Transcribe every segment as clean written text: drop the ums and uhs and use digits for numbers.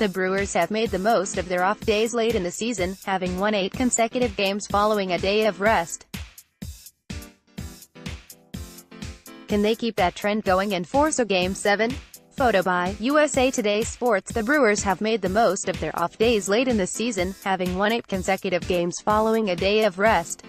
The Brewers have made the most of their off days late in the season, having won 8 consecutive games following a day of rest. Can they keep that trend going and force a Game 7? Photo by USA Today Sports. The Brewers have made the most of their off days late in the season, having won 8 consecutive games following a day of rest.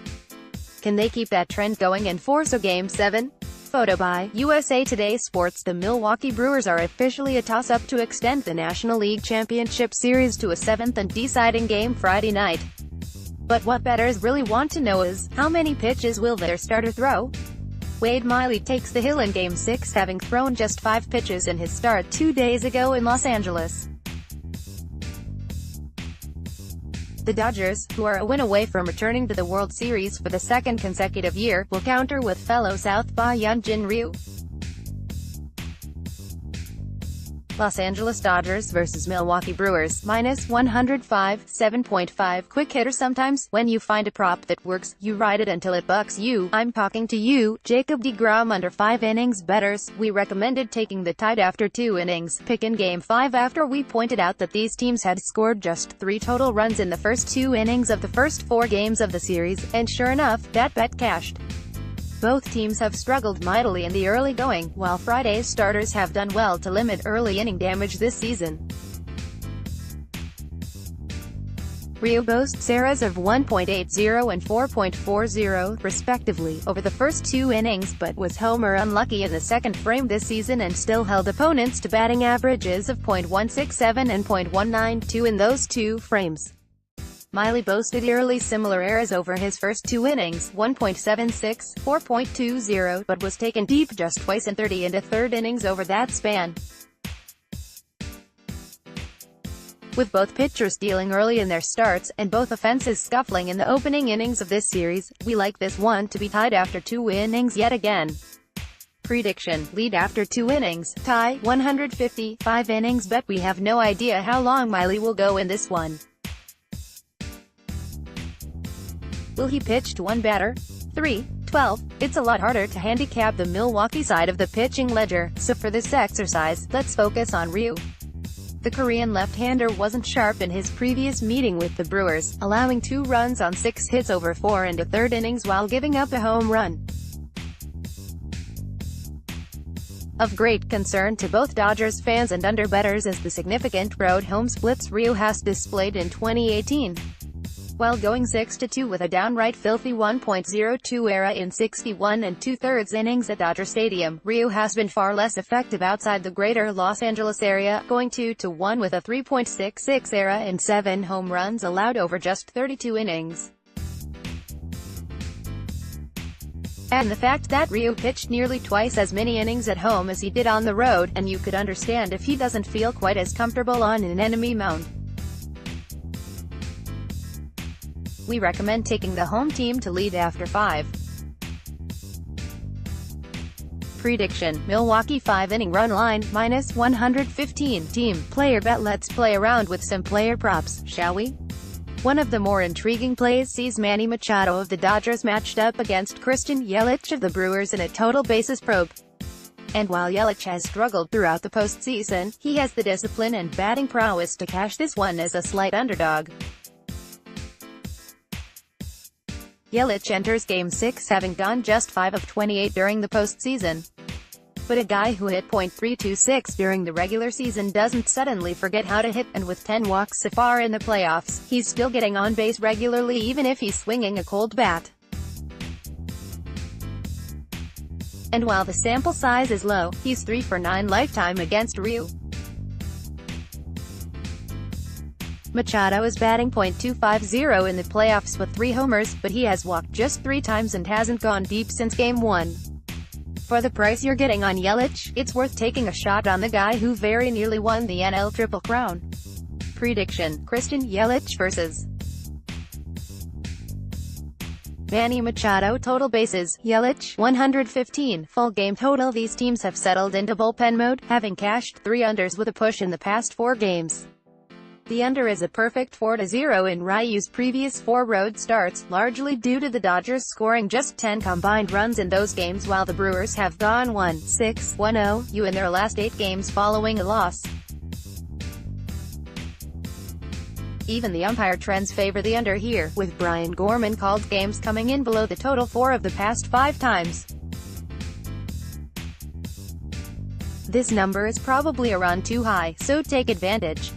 Can they keep that trend going and force a Game 7? Photo by USA Today Sports. The Milwaukee Brewers are officially a toss-up to extend the National League Championship Series to a 7th and deciding game Friday night. But what bettors really want to know is, how many pitches will their starter throw? Wade Miley takes the hill in Game 6, having thrown just 5 pitches in his start 2 days ago in Los Angeles. The Dodgers, who are a win away from returning to the World Series for the 2nd consecutive year, will counter with fellow Southpaw Hyunjin Ryu. Los Angeles Dodgers vs. Milwaukee Brewers, -105, 7.5. Quick hitter. Sometimes, when you find a prop that works, you ride it until it bucks you. I'm talking to you. Jacob deGrom under 5 innings. Bettors, we recommended taking the Tide after 2 innings pick in Game 5 after we pointed out that these teams had scored just 3 total runs in the first 2 innings of the first 4 games of the series, and sure enough, that bet cashed. Both teams have struggled mightily in the early going, while Friday's starters have done well to limit early inning damage this season. Ryu boasts ERAs of 1.80 and 4.40, respectively, over the first 2 innings, but was homer unlucky in the second frame this season and still held opponents to batting averages of .167 and .192 in those 2 frames. Miley boasted eerily similar ERAs over his first 2 innings, 1.76, 4.20, but was taken deep just twice in 30 and a third innings over that span. With both pitchers dealing early in their starts, and both offenses scuffling in the opening innings of this series, we like this one to be tied after 2 innings yet again. Prediction: lead after 2 innings, tie, 150, 5 innings. Bet we have no idea how long Miley will go in this one. Will he pitch to one batter? 3, 12. It's a lot harder to handicap the Milwaukee side of the pitching ledger, so for this exercise, let's focus on Ryu. The Korean left-hander wasn't sharp in his previous meeting with the Brewers, allowing 2 runs on 6 hits over 4 and a third innings while giving up a home run. Of great concern to both Dodgers fans and underbettors is the significant road home splits Ryu has displayed in 2018. While going 6-2 with a downright filthy 1.02 ERA in 61 and 2/3 innings at Dodger Stadium, Ryu has been far less effective outside the greater Los Angeles area, going 2-1 with a 3.66 ERA and 7 home runs allowed over just 32 innings. And the fact that Ryu pitched nearly twice as many innings at home as he did on the road, and you could understand if he doesn't feel quite as comfortable on an enemy mound. We recommend taking the home team to lead after 5. Prediction: Milwaukee 5-inning run line, -115. Team player bet. Let's play around with some player props, shall we? One of the more intriguing plays sees Manny Machado of the Dodgers matched up against Christian Yelich of the Brewers in a total bases probe. And while Yelich has struggled throughout the postseason, he has the discipline and batting prowess to cash this one as a slight underdog. Yelich enters Game 6 having gone just 5 of 28 during the postseason. But a guy who hit .326 during the regular season doesn't suddenly forget how to hit, and with 10 walks so far in the playoffs, he's still getting on base regularly even if he's swinging a cold bat. And while the sample size is low, he's 3 for 9 lifetime against Ryu. Machado is batting .250 in the playoffs with 3 homers, but he has walked just 3 times and hasn't gone deep since Game 1. For the price you're getting on Yelich, it's worth taking a shot on the guy who very nearly won the NL Triple Crown. Prediction: Christian Yelich vs. Manny Machado. Total bases, Yelich, 115. Full game total. These teams have settled into bullpen mode, having cashed 3 unders with a push in the past 4 games. The under is a perfect 4-0 in Ryu's previous 4 road starts, largely due to the Dodgers scoring just 10 combined runs in those games while the Brewers have gone 1-6, 1-0 in their last 8 games following a loss. Even the umpire trends favor the under here, with Brian Gorman called games coming in below the total 4 of the past 5 times. This number is probably a run too high, so take advantage.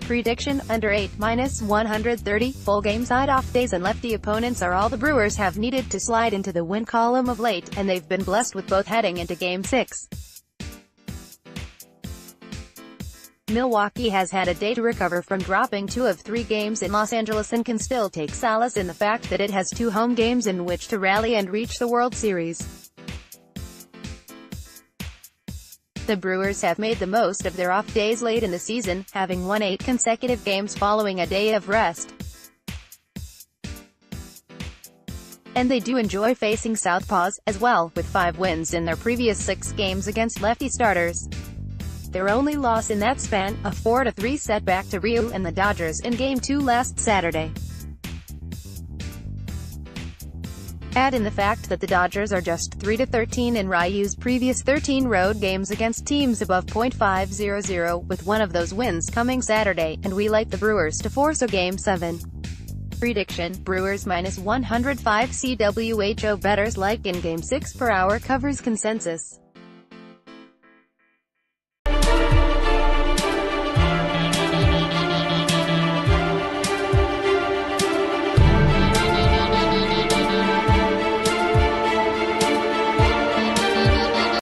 Prediction, under 8, -130, full game side-off days and lefty opponents are all the Brewers have needed to slide into the win column of late, and they've been blessed with both heading into Game 6. Milwaukee has had a day to recover from dropping 2 of 3 games in Los Angeles and can still take solace in the fact that it has 2 home games in which to rally and reach the World Series. The Brewers have made the most of their off days late in the season, having won 8 consecutive games following a day of rest. And they do enjoy facing southpaws, as well, with 5 wins in their previous 6 games against lefty starters. Their only loss in that span, a 4-3 setback to Ryu and the Dodgers in Game 2 last Saturday. Add in the fact that the Dodgers are just 3-13 in Ryu's previous 13 road games against teams above .500, with one of those wins coming Saturday, and we like the Brewers to force a Game 7. Prediction, Brewers -105 CWHO bettors like in Game 6 per hour covers consensus.